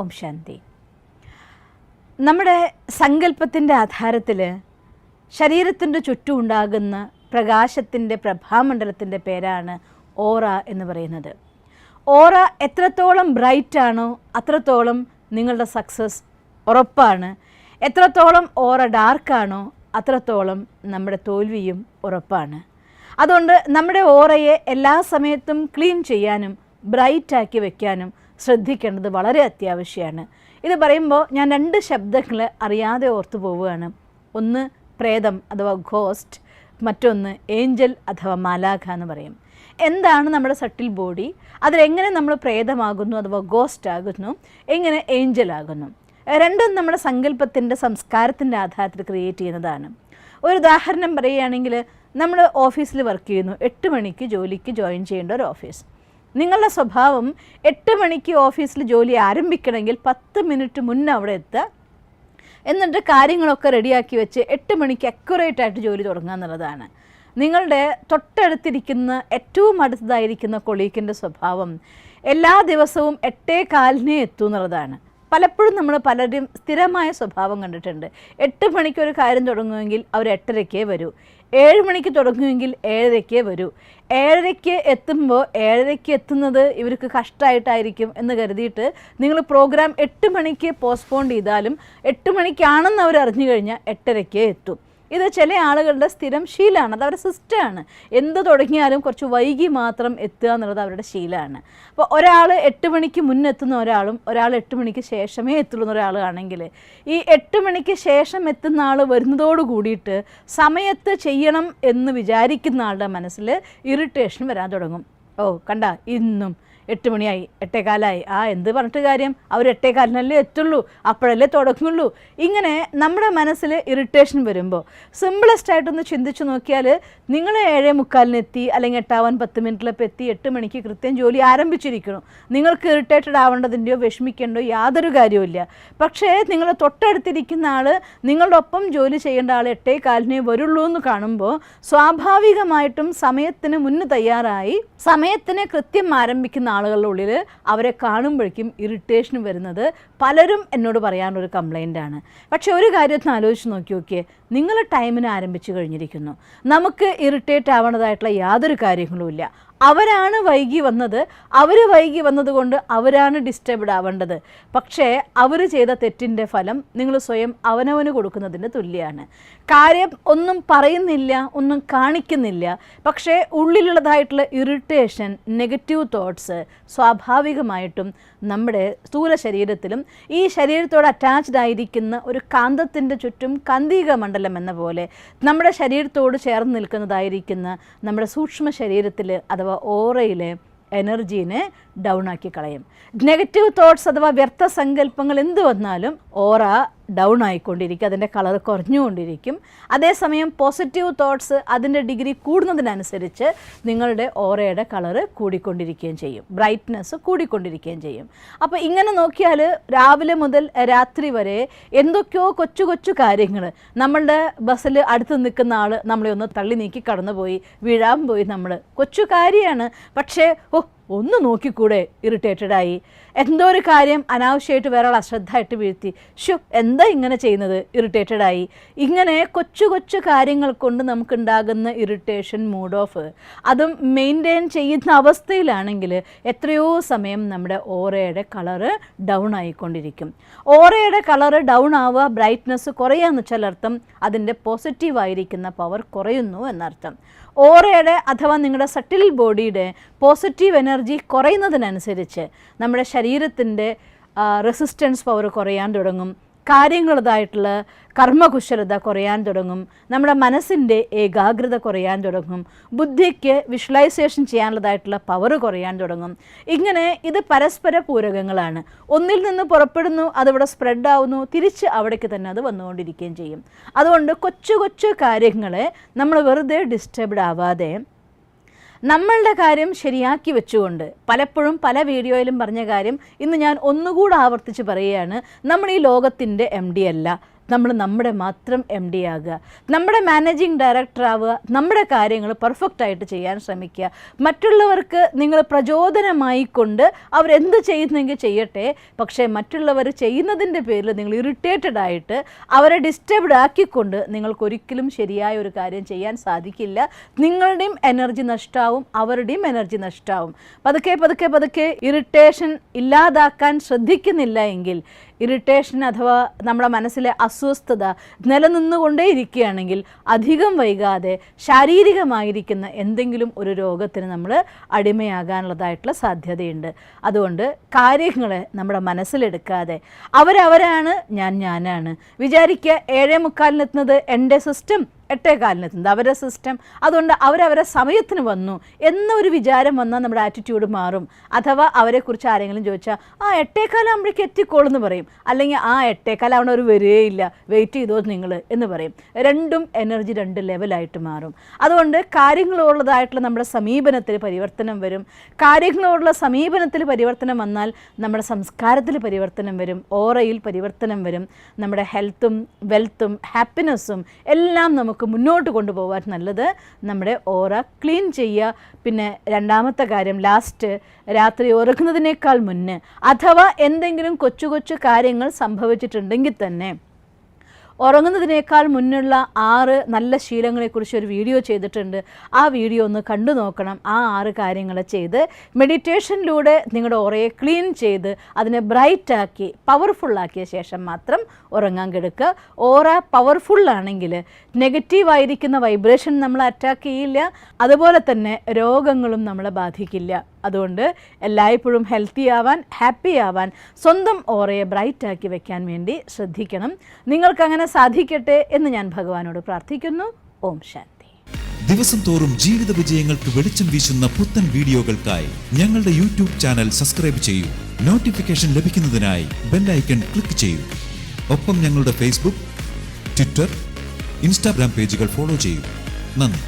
ഓം ശാന്തി. നമ്മുടെ സങ്കല്പത്തിൻ്റെ ആധാരത്തിൽ ശരീരത്തിൻ്റെ ചുറ്റും ഉണ്ടാകുന്ന പ്രകാശത്തിൻ്റെ പ്രഭാമണ്ഡലത്തിൻ്റെ പേരാണ് ഓറ എന്ന് പറയുന്നത്. ഓറ എത്രത്തോളം ബ്രൈറ്റാണോ അത്രത്തോളം നിങ്ങളുടെ സക്സസ് ഉറപ്പാണ്. എത്രത്തോളം ഓറ ഡാർക്കാണോ അത്രത്തോളം നമ്മുടെ തോൽവിയും ഉറപ്പാണ്. അതുകൊണ്ട് നമ്മുടെ ഓറയെ എല്ലാ സമയത്തും ക്ലീൻ ചെയ്യാനും ബ്രൈറ്റാക്കി വയ്ക്കാനും ശ്രദ്ധിക്കേണ്ടത് വളരെ അത്യാവശ്യമാണ്. ഇത് പറയുമ്പോൾ ഞാൻ 2 ശബ്ദങ്ങൾ അറിയാതെ ഓർത്തു പോവുകയാണ്. ഒന്ന് പ്രേതം അഥവാ ഗോസ്റ്റ്, മറ്റൊന്ന് ഏഞ്ചൽ അഥവാ മാലാഖ എന്ന് പറയും. എന്താണ് നമ്മുടെ സട്ടിൽ ബോഡി, അതിലെങ്ങനെ നമ്മൾ പ്രേതമാകുന്നു അഥവാ ഗോസ്റ്റ് ആകുന്നു, എങ്ങനെ ഏഞ്ചൽ ആകുന്നു, രണ്ടും നമ്മുടെ സങ്കല്പത്തിൻ്റെ സംസ്കാരത്തിൻ്റെ ആധാരത്തിൽ ക്രിയേറ്റ് ചെയ്യുന്നതാണ്. ഒരു ഉദാഹരണം പറയുകയാണെങ്കിൽ, നമ്മൾ ഓഫീസിൽ വർക്ക് ചെയ്യുന്നു, 8 മണിക്ക് ജോലിക്ക് ജോയിൻ ചെയ്യേണ്ട ഒരു ഓഫീസ്. നിങ്ങളുടെ സ്വഭാവം 8 മണിക്ക് ഓഫീസിൽ ജോലി ആരംഭിക്കണമെങ്കിൽ 10 മിനിറ്റ് മുന്നേ അവിടെ എത്തുക, എന്നിട്ട് കാര്യങ്ങളൊക്കെ റെഡിയാക്കി വെച്ച് 8 മണിക്ക് അക്യുറേറ്റായിട്ട് ജോലി തുടങ്ങുക എന്നുള്ളതാണ്. നിങ്ങളുടെ തൊട്ടടുത്തിരിക്കുന്ന ഏറ്റവും അടുത്തതായിരിക്കുന്ന കൊളീഗിൻ്റെ സ്വഭാവം എല്ലാ ദിവസവും 8:15 എത്തും എന്നുള്ളതാണ്. പലപ്പോഴും നമ്മൾ പലരും സ്ഥിരമായ സ്വഭാവം കണ്ടിട്ടുണ്ട്. 8 മണിക്ക് ഒരു കാര്യം തുടങ്ങുമെങ്കിൽ അവർ 8:30 വരൂ, 7 മണിക്ക് തുടങ്ങുമെങ്കിൽ 7:30 വരൂ. 7:30 എത്തുമ്പോൾ 7:30 എത്തുന്നത് ഇവർക്ക് കഷ്ടമായിട്ടായിരിക്കും എന്ന് കരുതിയിട്ട് നിങ്ങൾ പ്രോഗ്രാം 8 മണിക്ക് പോസ്റ്റ്പോൺ ചെയ്താലും 8 മണിക്കാണെന്ന് അവർ അറിഞ്ഞു കഴിഞ്ഞാൽ 8:30 എത്തും. ഇത് ചില ആളുകളുടെ സ്ഥിരം ശീലമാണ്, അത് അവരുടെ സിസ്റ്റമാണ്. എന്ത് തുടങ്ങിയാലും കുറച്ച് വൈകി മാത്രം എത്തുക എന്നുള്ളത് അവരുടെ ശീലമാണ്. അപ്പോൾ ഒരാൾ 8 മണിക്ക് മുന്നെത്തുന്ന ഒരാളും ഒരാൾ 8 മണിക്ക് ശേഷമേ എത്തുള്ളൂ ഒരാളാണെങ്കിൽ, ഈ 8 മണിക്ക് ശേഷം എത്തുന്ന ആൾ വരുന്നതോട് കൂടിയിട്ട് സമയത്ത് ചെയ്യണം എന്ന് വിചാരിക്കുന്ന ആളുടെ മനസ്സിൽ ഇറിറ്റേഷൻ വരാൻ തുടങ്ങും. ഓ കണ്ട, ഇന്നും 8 മണിയായി, 8:15, എന്ത് പറഞ്ഞിട്ട് കാര്യം, അവർ 8:15 എത്തുള്ളൂ, അപ്പോഴല്ലേ തുടങ്ങുള്ളൂ. ഇങ്ങനെ നമ്മുടെ മനസ്സിൽ ഇറിറ്റേഷൻ വരുമ്പോൾ സിമ്പിളസ്റ്റ് ആയിട്ടൊന്ന് ചിന്തിച്ച് നോക്കിയാൽ, നിങ്ങൾ 7:45 എത്തി അല്ലെങ്കിൽ 8:10 എത്തി 8 മണിക്ക് കൃത്യം ജോലി ആരംഭിച്ചിരിക്കണം. നിങ്ങൾക്ക് ഇറിറ്റേറ്റഡ് ആവേണ്ടതിൻ്റെയോ വിഷമിക്കേണ്ടോ യാതൊരു കാര്യവുമില്ല. പക്ഷേ നിങ്ങൾ തൊട്ടടുത്തിരിക്കുന്ന ആൾ, നിങ്ങളുടെ ഒപ്പം ജോലി ചെയ്യേണ്ട ആൾ 8:15 വരുള്ളൂ എന്ന് കാണുമ്പോൾ സ്വാഭാവികമായിട്ടും സമയത്തിന് മുന്ന് തയ്യാറായി സമയത്തിന് കൃത്യം ആരംഭിക്കുന്ന ആളുകളുടെ ഉള്ളിൽ അവരെ കാണുമ്പോഴേക്കും ഇറിറ്റേഷൻ വരുന്നത് പലരും എന്നോട് പറയാനൊരു കംപ്ലൈൻ്റാണ്. പക്ഷേ ഒരു കാര്യത്തിന് ആലോചിച്ച് നോക്കിയേ, നിങ്ങൾ ടൈമിന് ആരംഭിച്ചു കഴിഞ്ഞിരിക്കുന്നു, നമുക്ക് ഇറിറ്റേറ്റ് ആവണതായിട്ടുള്ള യാതൊരു കാര്യങ്ങളുമില്ല. അവരാണ് വൈകി വന്നത്, അവർ വൈകി വന്നതുകൊണ്ട് അവരാണ് ഡിസ്റ്റർബ്ഡ് ആവേണ്ടത്. പക്ഷേ അവർ ചെയ്ത തെറ്റിൻ്റെ ഫലം നിങ്ങൾ സ്വയം അവനവന് കൊടുക്കുന്നതിന് തുല്യമാണ്. കാര്യം ഒന്നും പറയുന്നില്ല, ഒന്നും കാണിക്കുന്നില്ല, പക്ഷേ ഉള്ളിലുള്ളതായിട്ടുള്ള ഇറിറ്റേഷൻ, നെഗറ്റീവ് തോട്ട്സ് സ്വാഭാവികമായിട്ടും നമ്മുടെ സ്ഥൂല ശരീരത്തിലും ഈ ശരീരത്തോട് അറ്റാച്ച്ഡ് ആയിരിക്കുന്ന ഒരു കാന്തത്തിൻ്റെ ചുറ്റും കാന്തിക മണ്ഡലം എന്ന പോലെ നമ്മുടെ ശരീരത്തോട് ചേർന്ന് നിൽക്കുന്നതായിരിക്കുന്ന നമ്മുടെ സൂക്ഷ്മ ശരീരത്തിൽ അഥവാ ഓറയിലെ എനർജീനെ ഡൗൺ ആക്കി കളയും. നെഗറ്റീവ് തോട്ട്സ് അഥവാ വ്യർത്ഥ സങ്കല്പങ്ങൾ എന്ത് വന്നാലും ഓറ ഡൗൺ ആയിക്കൊണ്ടിരിക്കും, അതിൻ്റെ കളർ കുറഞ്ഞുകൊണ്ടിരിക്കും. അതേസമയം പോസിറ്റീവ് തോട്ട്സ് അതിൻ്റെ ഡിഗ്രി കൂടുന്നതിനനുസരിച്ച് നിങ്ങളുടെ ഓറയുടെ കളറ് കൂടിക്കൊണ്ടിരിക്കുകയും ചെയ്യും, ബ്രൈറ്റ്നെസ് കൂടിക്കൊണ്ടിരിക്കുകയും ചെയ്യും. അപ്പോൾ ഇങ്ങനെ നോക്കിയാൽ രാവിലെ മുതൽ രാത്രി വരെ എന്തൊക്കെയോ കൊച്ചു കൊച്ചു കാര്യങ്ങൾ, നമ്മളുടെ ബസ്സിൽ അടുത്ത് നിൽക്കുന്ന ആൾ നമ്മളെ ഒന്ന് തള്ളി നീക്കി കടന്നുപോയി, വീഴാൻ പോയി, നമ്മൾ കൊച്ചു കാര്യമാണ്, പക്ഷേ ഒന്ന് നോക്കിക്കൂടെ, ഇറിറ്റേറ്റഡായി. എന്തോ ഒരു കാര്യം അനാവശ്യമായിട്ട് വേറെ അശ്രദ്ധമായിട്ട് വീഴ്ത്തി, എന്താ ഇങ്ങനെ ചെയ്യുന്നത്, ഇറിറ്റേറ്റഡായി. ഇങ്ങനെ കൊച്ചു കൊച്ചു കാര്യങ്ങൾ കൊണ്ട് നമുക്കുണ്ടാകുന്ന ഇറിറ്റേഷൻ, മൂഡ് ഓഫ്, അതും മെയിൻറ്റെയിൻ ചെയ്യുന്ന അവസ്ഥയിലാണെങ്കിൽ എത്രയോ സമയം നമ്മുടെ ഓറയുടെ കളറ് ഡൗൺ ആയിക്കൊണ്ടിരിക്കും. ഓറയുടെ കളറ് ഡൗൺ ആവുക, ബ്രൈറ്റ്നസ് കുറയാന്ന് വെച്ചാൽ അർത്ഥം അതിൻ്റെ പോസിറ്റീവായിരിക്കുന്ന പവർ കുറയുന്നു എന്നർത്ഥം. ഓറയുടെ അഥവാ നിങ്ങളുടെ സട്ടിൽ ബോഡിയുടെ പോസിറ്റീവ് എനർജി കുറയുന്നതിനനുസരിച്ച് നമ്മുടെ ശരീരത്തിൻ്റെ റെസിസ്റ്റൻസ് പവർ കുറയാൻ തുടങ്ങും, കാര്യങ്ങളുടേതായിട്ടുള്ള കർമ്മകുശലത കുറയാൻ തുടങ്ങും, നമ്മുടെ മനസ്സിൻ്റെ ഏകാഗ്രത കുറയാൻ തുടങ്ങും, ബുദ്ധിക്ക് വിഷ്വലൈസേഷൻ ചെയ്യാനുള്ളതായിട്ടുള്ള പവർ കുറയാൻ തുടങ്ങും. ഇങ്ങനെ ഇത് പരസ്പര പൂരകങ്ങളാണ്. ഒന്നിൽ നിന്ന് പുറപ്പെടുന്നു, അതിവിടെ സ്പ്രെഡ് ആവുന്നു, തിരിച്ച് അവിടേക്ക് തന്നെ അത് വന്നുകൊണ്ടിരിക്കുകയും ചെയ്യും. അതുകൊണ്ട് കൊച്ചു കൊച്ചു കാര്യങ്ങളെ നമ്മൾ വെറുതെ ഡിസ്റ്റർബ്ഡ് ആവാതെ നമ്മളുടെ കാര്യം ശരിയാക്കി വെച്ചുകൊണ്ട്, പലപ്പോഴും പല വീഡിയോയിലും പറഞ്ഞ കാര്യം ഇന്ന് ഞാൻ ഒന്നുകൂടെ ആവർത്തിച്ച് പറയുകയാണ്, നമ്മൾ ഈ ലോകത്തിൻ്റെ MD അല്ല, നമ്മൾ നമ്മുടെ മാത്രം MD ആകുക, നമ്മുടെ മാനേജിങ് ഡയറക്ടർ ആവുക, നമ്മുടെ കാര്യങ്ങൾ പെർഫെക്റ്റായിട്ട് ചെയ്യാൻ ശ്രമിക്കുക. മറ്റുള്ളവർക്ക് നിങ്ങൾ പ്രചോദനമായിക്കൊണ്ട് അവരെന്ത് ചെയ്യുന്നെങ്കിൽ ചെയ്യട്ടെ, പക്ഷേ മറ്റുള്ളവർ ചെയ്യുന്നതിൻ്റെ പേരിൽ നിങ്ങൾ ഇറിറ്റേറ്റഡ് ആയിട്ട് അവരെ ഡിസ്റ്റർബ്ഡ് ആക്കിക്കൊണ്ട് നിങ്ങൾക്കൊരിക്കലും ശരിയായ ഒരു കാര്യം ചെയ്യാൻ സാധിക്കില്ല. നിങ്ങളുടെയും എനർജി നഷ്ടമാവും, അവരുടെയും എനർജി നഷ്ടമാവും. പതുക്കെ പതുക്കെ പതുക്കെ ഇറിറ്റേഷൻ ഇല്ലാതാക്കാൻ ശ്രദ്ധിക്കുന്നില്ല എങ്കിൽ, ഇറിറ്റേഷൻ അഥവാ നമ്മുടെ മനസ്സിലെ അസ്വസ്ഥത നിലനിന്നുകൊണ്ടേ ഇരിക്കുകയാണെങ്കിൽ അധികം വൈകാതെ ശാരീരികമായിരിക്കുന്ന എന്തെങ്കിലും ഒരു രോഗത്തിന് നമ്മൾ അടിമയാകാനുള്ളതായിട്ടുള്ള സാധ്യതയുണ്ട്. അതുകൊണ്ട് കാര്യങ്ങളെ നമ്മുടെ മനസ്സിലെടുക്കാതെ അവരവരാണ്, ഞാനാണ് വിചാരിക്കുക. 7:45 എൻ്റെ സിസ്റ്റം, 8:15 അവരുടെ സിസ്റ്റം, അതുകൊണ്ട് അവരവരെ സമയത്തിന് വന്നു എന്നൊരു വിചാരം വന്നാൽ നമ്മുടെ ആറ്റിറ്റ്യൂഡ് മാറും. അഥവാ അവരെക്കുറിച്ച് ആരെങ്കിലും ചോദിച്ചാൽ 8:15 എത്തിക്കോളെന്ന് പറയും, അല്ലെങ്കിൽ 8:15 അവർ വരികയില്ല, വെയിറ്റ് ചെയ്തോ നിങ്ങൾ എന്ന് പറയും. രണ്ടും എനർജി 2 ലെവലായിട്ട് മാറും. അതുകൊണ്ട് കാര്യങ്ങളോടുള്ളതായിട്ടുള്ള നമ്മുടെ സമീപനത്തിൽ പരിവർത്തനം വരും. കാര്യങ്ങളോടുള്ള സമീപനത്തിൽ പരിവർത്തനം വന്നാൽ നമ്മുടെ സംസ്കാരത്തിൽ പരിവർത്തനം വരും, ഓറയിൽ പരിവർത്തനം വരും. നമ്മുടെ ഹെൽത്തും വെൽത്തും ഹാപ്പിനെസ്സും എല്ലാം നമുക്ക് മുന്നോട്ട് കൊണ്ടുപോകാൻ നല്ലത് നമ്മുടെ ഓറ ക്ലീൻ ചെയ്യുക. പിന്നെ രണ്ടാമത്തെ കാര്യം, ലാസ്റ്റ് രാത്രി ഉറങ്ങുന്നതിനേക്കാൾ മുന്നേ അഥവാ എന്തെങ്കിലും കൊച്ചു കൊച്ചു കാര്യങ്ങൾ സംഭവിച്ചിട്ടുണ്ടെങ്കിൽ തന്നെ ഉറങ്ങുന്നതിനേക്കാൾ മുന്നുള്ള 6 നല്ല ശീലങ്ങളെക്കുറിച്ച് ഒരു വീഡിയോ ചെയ്തിട്ടുണ്ട്. ആ വീഡിയോ ഒന്ന് കണ്ടു നോക്കണം. ആ 6 കാര്യങ്ങൾ ചെയ്ത് മെഡിറ്റേഷനിലൂടെ നിങ്ങളുടെ ഓറയെ ക്ലീൻ ചെയ്ത് അതിനെ ബ്രൈറ്റാക്കി പവർഫുള്ളാക്കിയ ശേഷം മാത്രം ഉറങ്ങാൻ കിടക്കുക. ഓറ പവർഫുള്ളാണെങ്കിൽ നെഗറ്റീവായിരിക്കുന്ന വൈബ്രേഷൻ നമ്മൾ അറ്റാക്ക് ചെയ്യില്ല, അതുപോലെ തന്നെ രോഗങ്ങളും നമ്മളെ ബാധിക്കില്ല. അതുകൊണ്ട് എല്ലായ്പ്പോഴും ഹെൽത്തി ആവാൻ, ഹാപ്പി ആവാൻ, സ്വന്തം ഓറയെ ബ്രൈറ്റാക്കി വെക്കാൻ വേണ്ടി ശ്രദ്ധിക്കണം. നിങ്ങൾക്കങ്ങനെ സാധിക്കട്ടെ എന്ന് ഞാൻ ഭഗവാനോട് പ്രാർത്ഥിക്കുന്നു. ഓം ശാന്തി. ദിവസം തോറും ജീവിത വിജയങ്ങൾക്ക് വെളിച്ചം വീശുന്ന പുത്തൻ വീഡിയോകൾക്കായി ഞങ്ങളുടെ യൂട്യൂബ് ചാനൽ സബ്സ്ക്രൈബ് ചെയ്യൂ. നോട്ടിഫിക്കേഷൻ ലഭിക്കുന്നതിനായി ബെൽ ഐക്കൺ ക്ലിക്ക് ചെയ്യൂ. ഒപ്പം ഞങ്ങളുടെ ഫേസ്ബുക്ക്, ട്വിറ്റർ, ഇൻസ്റ്റാഗ്രാം പേജുകൾ ഫോളോ ചെയ്യൂ. നന്ദി.